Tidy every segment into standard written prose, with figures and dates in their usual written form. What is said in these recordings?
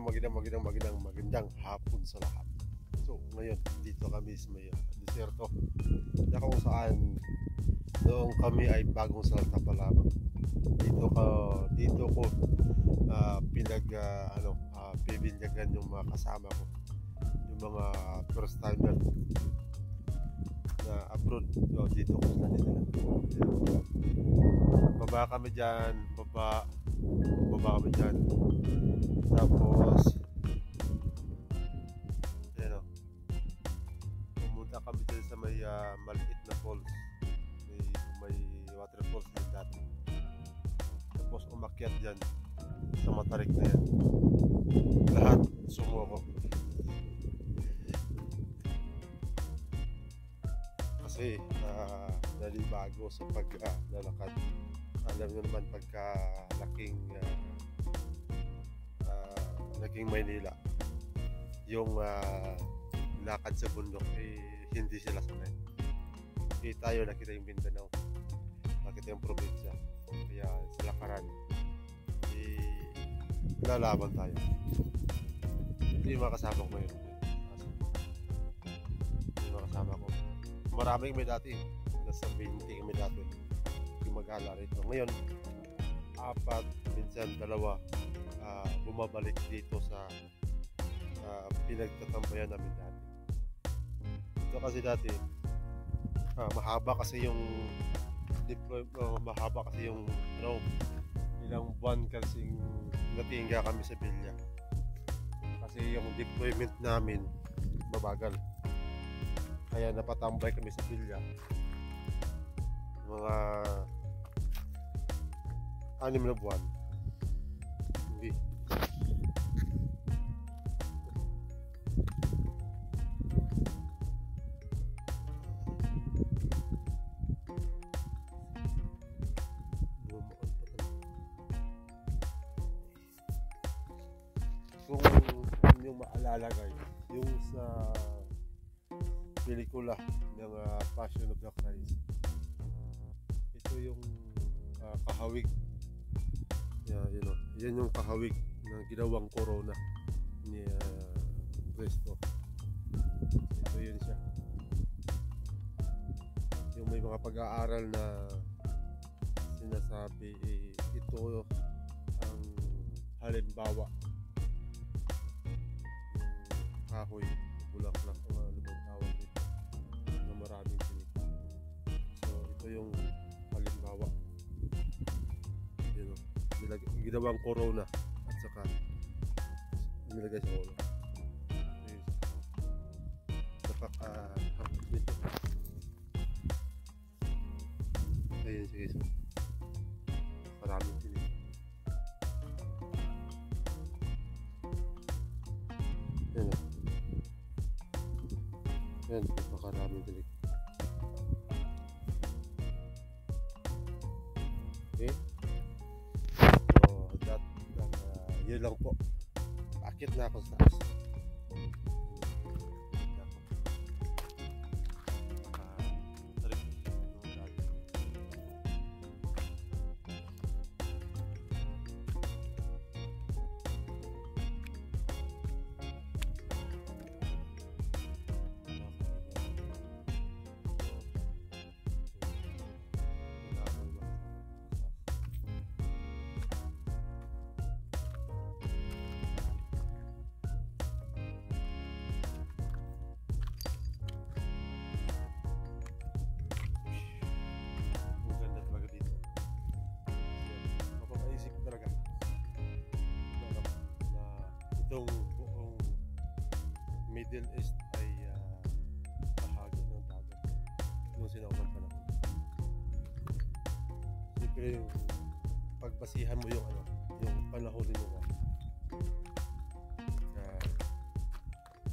magandang hapon sa lahat. So, ngayon, dito kami sa may desierto. Na kung saan noong kami ay bagong salta pa lamang. Dito ko bibinyagan yung mga kasama ko. Yung mga first timer na abroad. So, dito ko sila nila. Baba kami dyan. Baba kami dyan. Tapos pumunta kami dyan sa may maliit na falls. May waterfalls din dati. Tapos umakyat dyan sa matarik na yan. Lahat sumuko. Kasi nalibago sa paglalakad. Alam nyo naman pagka laking Maynila, yung lakad sa bundok hindi sila sanay. Tayo nakita yung Mindanao, nakita yung probinsya, kaya sa lakaran lalaban tayo. Hindi yung mga kasama ko ngayon. Hindi yung mga kasama ko, maraming may dati, nasa 20 kami dati yung mag-ala rito. Ngayon 4, minsan 2 bumabalik dito sa pinagtatambayan namin dati. Ito kasi dati mahaba kasi yung ilang buwan kasing natingga kami sa Bilya. Kasi yung deployment namin mabagal. Kaya napatambay kami sa Bilya. Mga 6 na buwan. Hindi. Kung inyong maalala guys, yung sa pelikula ng Passion of the Christ, ito yung kahawig. Yan yung kahawig na ginawang corona ni Cristo. Ito yun siya. Yung may mga pag-aaral na sinasabi ito ang halimbawa kahoy, bulaklak o lumang tawag dito na maraming tinik. So ito yung halimbawa, ginawang corona at saka nilagay sa ulo. Nakakahapos nito. Ayan siya guys, maraming tinik. Yan, napakaraming tinik. Okay, so yun lang po. Akit na ako sa taas. Itong buong Middle East ay bahagi ng dagat nung sinaunang panahon. Siyempre yung pagbasihan mo yung panahon mo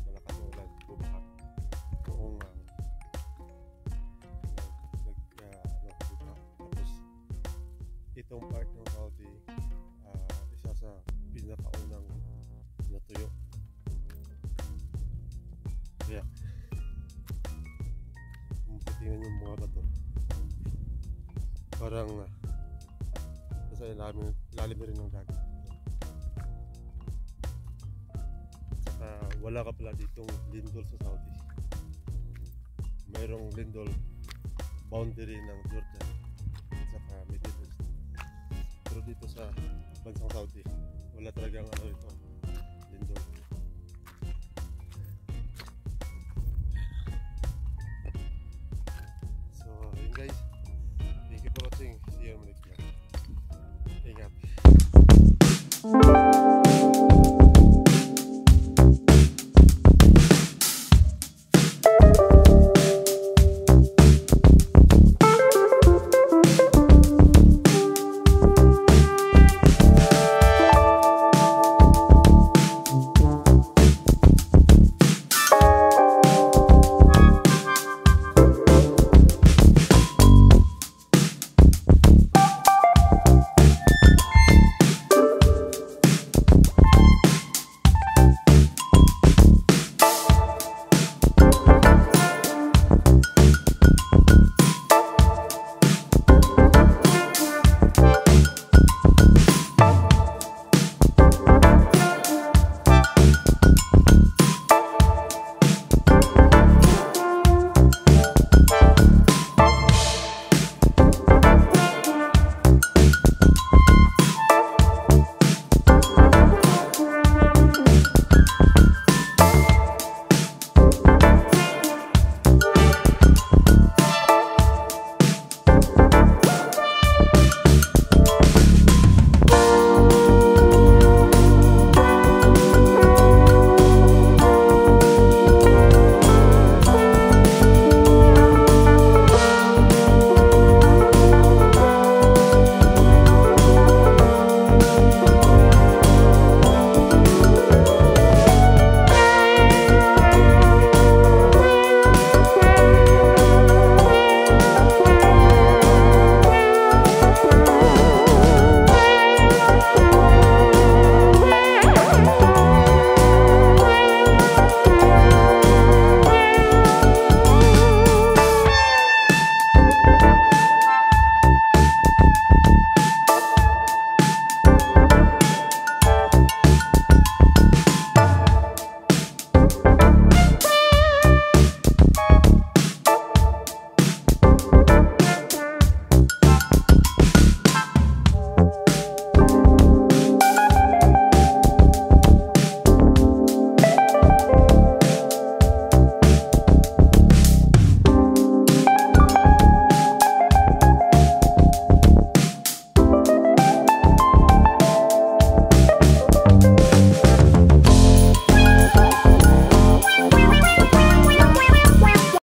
malakas ang ulan, bumaha buong tapos itong part ng Saudi isa sa pinakaunang natuyo. Kaya kung titingnan yung mga bato, parang nasa ilalim rin ng dagat. wala ka pala ditong lindol sa Saudi. Mayroong lindol boundary ng Jordan at saka Middle East. Pero dito sa bansang Saudi, wala talagang ano ito, lindol. So, yun guys. Thank you for watching. See you on the next vlog. Ingat.